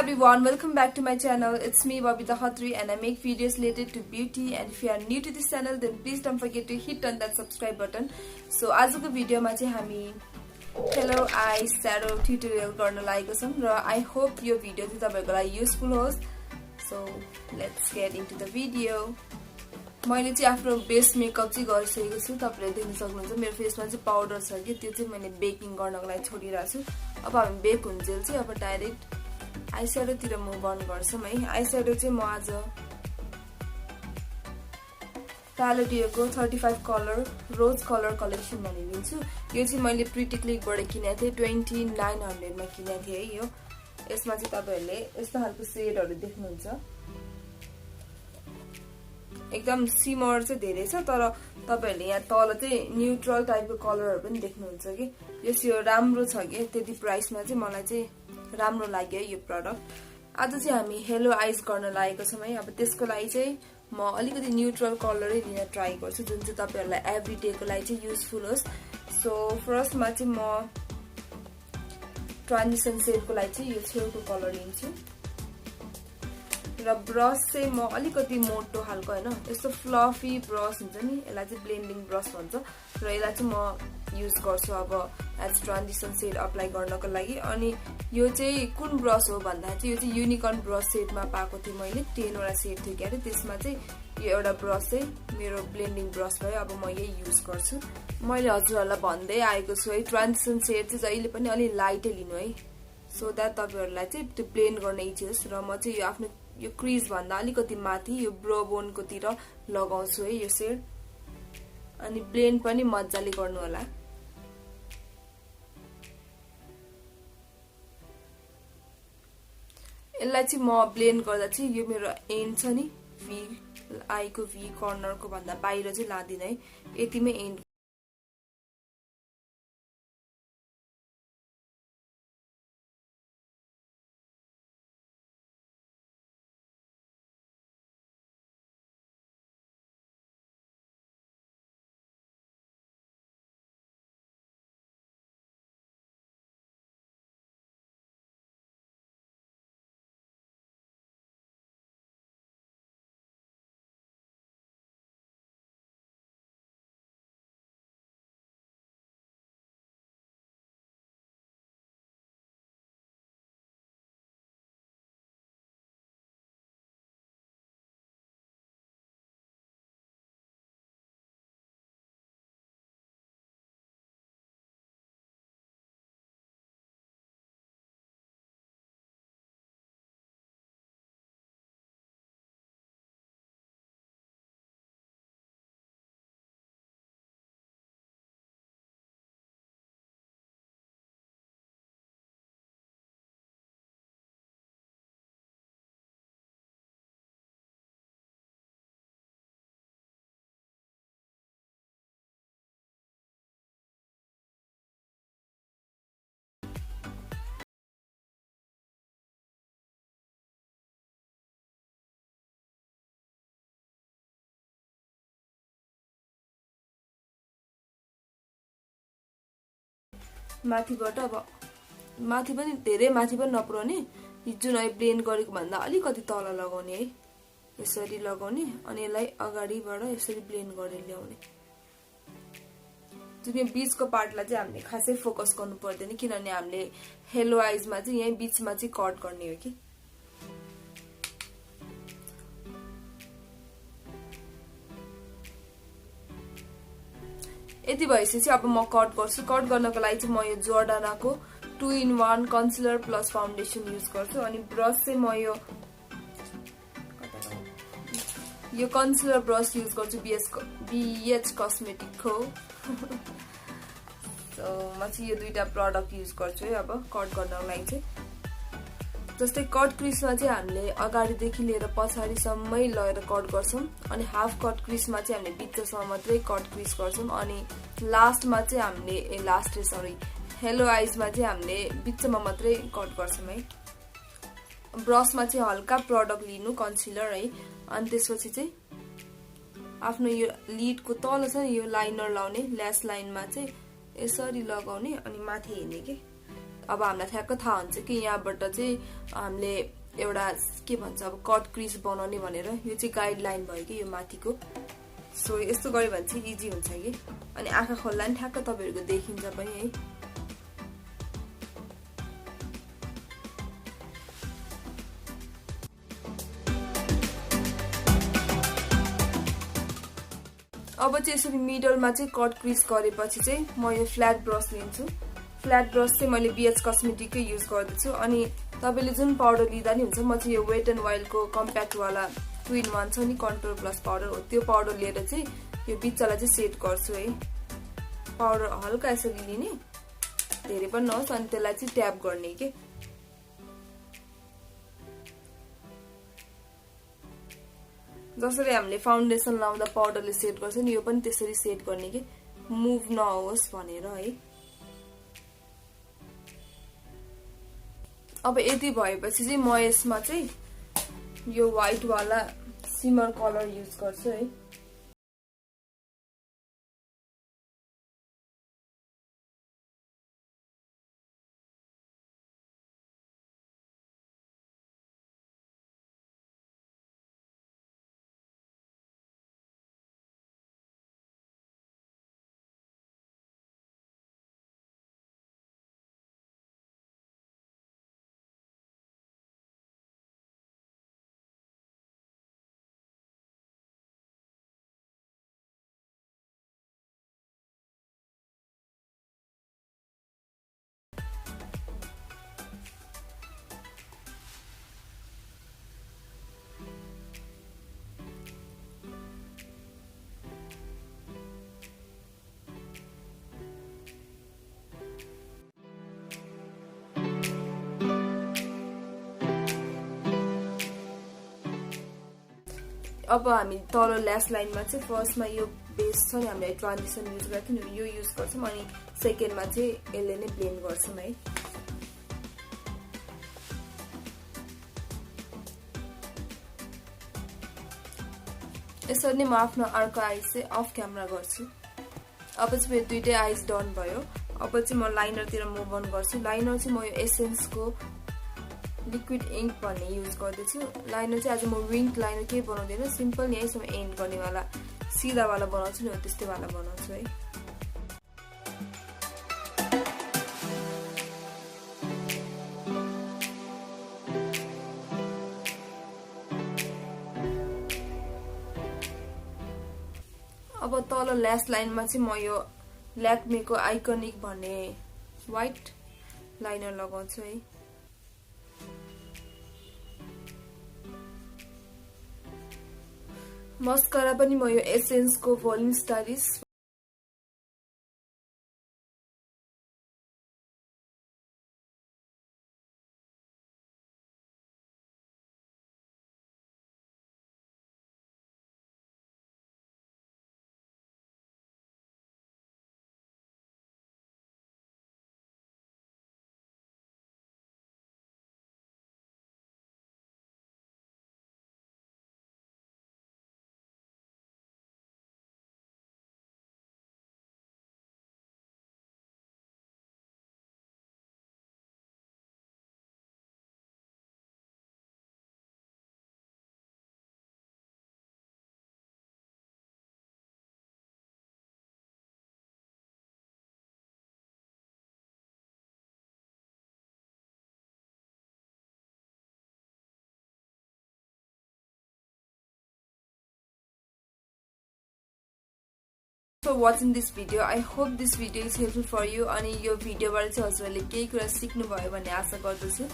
everyone, welcome back to my channel. It's me Babita Khatri and I make videos related to beauty, and if you are new to this channel then please don't forget to hit on that subscribe button. So आजको भिडियोमा चाहिँ हामी Hello Eyeshadow tutorial गर्न लागेको छौं र I hope यो video चाहिँ तपाईहरुको लागि युजफुल होस्. So let's get into the video. मैले चाहिँ आफ्नो बेस मेकअप चाहिँ गरिसकेको छु. तपाईहरुले देख्न सक्नुहुन्छ मेरो फेसमा चाहिँ पाउडर छ कि त्यो चाहिँ मैले बेकिङ गर्नको लागि छोडिरहेको छु. अब हामी बेक हुन्जेल चाहिँ अब डाइरेक्ट आईस्याडो तिर मुभ अन गर्छौं है. आईस्याडो चाहिँ म आज प्यालेटियोको 35 कलर रोज कलर कलेक्सन भन्ने लिन्छु. यो चाहिँ मैले प्रिटी क्लिकबाट किनेको थिए 2900 मा किनेको थिए है. यो यसमा चाहिँ तपाईहरुले यस्तो खालको शेडहरु देख्नुहुन्छ. एकदम सिमर चाहिँ धेरै छ तर तपाईहरुले यहाँ तल चाहिँ न्यूट्रल टाइपको कलरहरु पनि देख्नुहुन्छ कि. यो राम्रो छ के त्यति प्राइसमा चाहिँ मलाई चाहिँ राम्रो लाग्यो यो प्रोडक्ट. आज चाहिँ हामी हेलो आइज गर्न लागेको छौं है. अब त्यसको लागि चाहिँ म अलिकति न्यूट्रल कलरै लिन ट्राई गर्छु जुन चाहिँ तपाईहरुलाई एभ्री डे को लागि चाहिँ युजफुल होस्. सो फर्स्टमा चाहिँ म ट्रान्जिसन शेडको लागि चाहिँ यो छेउको कलर लिन्छु र ब्रश चाहिँ म अलिकति मोटो खालको हैन यस्तो फ्लफी ब्रश हुन्छ नि, यसलाई चाहिँ ब्लेन्डिङ ब्रश भन्छ र यसलाई चाहिँ म युज गर्छु अब एज ट्रान्जिसन शेड अप्लाई गर्नको लागि. अनि यो चाहिँ कुन ब्रश हो भन्दा चाहिँ यो चाहिँ युनिकर्न ब्रश सेटमा पाएको थिए मैले 10 वटा सेट थियो के. त्यसमा चाहिँ यो एउटा ब्रश चाहिँ मेरो ब्लेन्डिङ ब्रश भयो. अब म यही युज गर्छु. मैले हजुरहरुलाई भन्दै आएको छु है ट्रान्जिसन शेड चाहिँ जहिले पनि अलि लाइटै लिनु है, सो दैट तपाईहरुलाई चाहिँ त्यो ब्लेन्ड गर्न इजी होस्. र म चाहिँ यो आफ्नो यो क्रिज भन्दा अलिकति माथि यो ब्रो बोनको तिर लगाउँछु है यो शेड. अनि ब्लेन्ड पनि मज्जाले गर्नु होला. यसलाई चाहिँ म ब्लेन्ड गर्दा चाहिँ यो मेरो एन्ड छ नि भी आईको भी कर्नरको भन्दा बाहिर चाहिँ लादिन है, यतिमै एन्ड. माथिबाट अब माथि पनि धेरै माथि पनि नपुर्याउने, जुन अहिले ब्लेन्ड गरेको भन्दा अलिकति तल लगाउने है, यसरी लगाउने अनि यसलाई अगाडिबाट यसरी ब्लेन्ड गरेर ल्याउने. जुन यो बीचको पार्टलाई चाहिँ हामीले खासै फोकस गर्नु पर्दैन किनभने हामीले हेलो आइजमा चाहिँ यही बीचमा चाहिँ कट गर्ने हो कि. यति भइसक्यो अब म कट गर्छु. कट गर्नको लागि चाहिँ म यो जोर्डानाको 2-in-1 concealer plus foundation use गर्छु. अनि ब्रश चाहिँ म यो कन्सिलर ब्रश युज गर्छु BH कस्मेटिकको. सो म चाहिँ यो दुईटा प्रोडक्ट युज गर्छु है अब कट गर्नको लागि चाहिँ. जस्तै कट क्रिजमा चाहिँ हामीले अगाडिदेखि लिएर पछाडीसम्मै लगेर कट गर्छौं अनि हाफ कट क्रिजमा चाहिँ हामीले बिचसम्म मात्रै कट क्रिज गर्छौं अनि लास्टमा चाहिँ हामीले हेलो आइजमा चाहिँ हामीले बिचमा मात्रै कट गर्छौं है. ब्रशमा चाहिँ हल्का प्रोडक्ट लिनु कन्सिलर है. अनि त्यसपछि चाहिँ आफ्नो यो लिडको तल छ नि यो लाइनर लाउने ल्यास लाइनमा चाहिँ यसरी लगाउने अनि माथि हेर्ने के. अब हामीलाई ठ्याक्क थाहा हुन्छ कि यहाँबाट चाहिँ हामीले एउटा के भन्छ अब कट क्रिज बनाउने भनेर। यो चाहिँ गाइडलाइन भयो कि यो माथिको। सो यस्तो गऱ्यो भने चाहिँ इजी हुन्छ कि। अनि आँखा खोल्दा नि ठ्याक्क तपाईहरुको देखिन्छ पनि है। अब चाहिँ यसरी मिडलमा चाहिँ कट क्रिज गरेपछि चाहिँ म यो फ्ल्याट ब्रश लिन्छु। फ्ल्याट ब्रश चाहिँ मैले बीएच कस्मेटिककै युज गर्दैछु। अनि तपाईले जुन पाउडर लिँदा नि हुन्छ, म चाहिँ यो वेट एन्ड वाइल्डको कम्प्याक्ट वाला 2-in-1 छ नि, कन्टुर प्लस पाउडर हो। त्यो पाउडर लिएर चाहिँ यो बिचलाई चाहिँ सेट गर्छु है। पाउडर हल्का यसरी लिने, धेरै पनि नहोस्, अनि त्यसलाई चाहिँ ट्याप गर्ने के। जसरी हामीले फाउन्डेसन लाउँदा पाउडरले सेट गर्छ नि, यो पनि त्यसरी सेट गर्ने के, मुभ नहोस् भनेर है। अब यति भएपछि चाहिँ म यसमा चाहिँ यो व्हाइट वाला सिमर कलर युज गर्छु है। अब हामी तल ल्यास लाइनमा चाहिँ फर्स्टमा यो बेस छ नि, हामीले ट्रान्जिसन युज गर्थ्यौं नि, यो युज गर्छौं। अनि सेकेन्डमा चाहिँ यसले नै ब्लेन्ड गर्छौं है। यसरी नै म आफ्नो अर्को आइज चाहिँ अफ क्यामेरा गर्छु। अब चाहिँ मेरो दुईटै आइज डन भयो। अब चाहिँ म लाइनरतिर मुभ अन गर्छु। लाइनर चाहिँ म यो एसेन्सको लिक्विड इंक भन्ने युज गर्दैछु। लाइनर चाहिँ आज म विङ्क लाइनर केही बनाउँदैन, सिम्पल यहीसम्म एन्ड गर्ने वाला सिधा वाला बनाउँछु नि, हो त्यस्तै वाला बनाउँछु है। अब तल ल्यास लाइनमा चाहिँ म यो ल्याक्मेको आइकनिक भन्ने व्हाइट लाइनर लगाउँछु है। मस्कारा पनि म यो एसेन्सको volume stylish for watching this video. I hope this video is helpful for you. अनि यो भिडियोबाट चाहिँ हजुरहरूले केही कुरा सिक्नु भयो भन्ने आशा गर्दछु।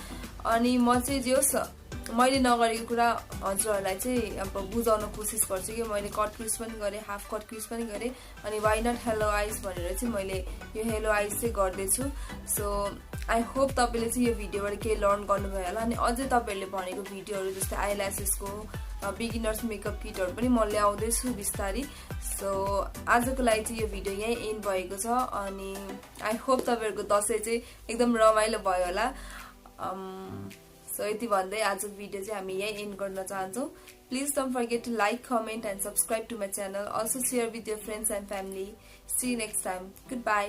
अनि म चाहिँ जे होस् मैले नगरेको कुरा हजुरहरूलाई चाहिँ अब बुझाउन कोसिस गर्छु कि मैले कट क्रिज पनि गरे, हाफ कट क्रिज पनि गरे, अनि वाइ नट हेलो आइज भनेर चाहिँ मैले यो हेलो आइज चाहिँ गर्दैछु। सो आई होप तपाईले चाहिँ यो भिडियोबाट केही लर्न गर्नुभयो होला। अनि अझै तपाईहरुले भनेको भिडियोहरु जस्तै आइल्यासेसको बिगिनर्स मेकअप किटहरु पनि म ल्याउँदैछु बिस्तारी। सो आजको लागि चाहिँ यो भिडियो यही एन्ड भएको छ। अनि आई होप तपाईहरुको दशैं चाहिँ एकदम रमाइलो भयो होला। सो यति भन्दै आजको भिडियो चाहिँ हामी यही एन्ड गर्न चाहन्छौं। Please don't forget to like, comment and subscribe to my channel. Also share with your friends and family. See you next time. Goodbye.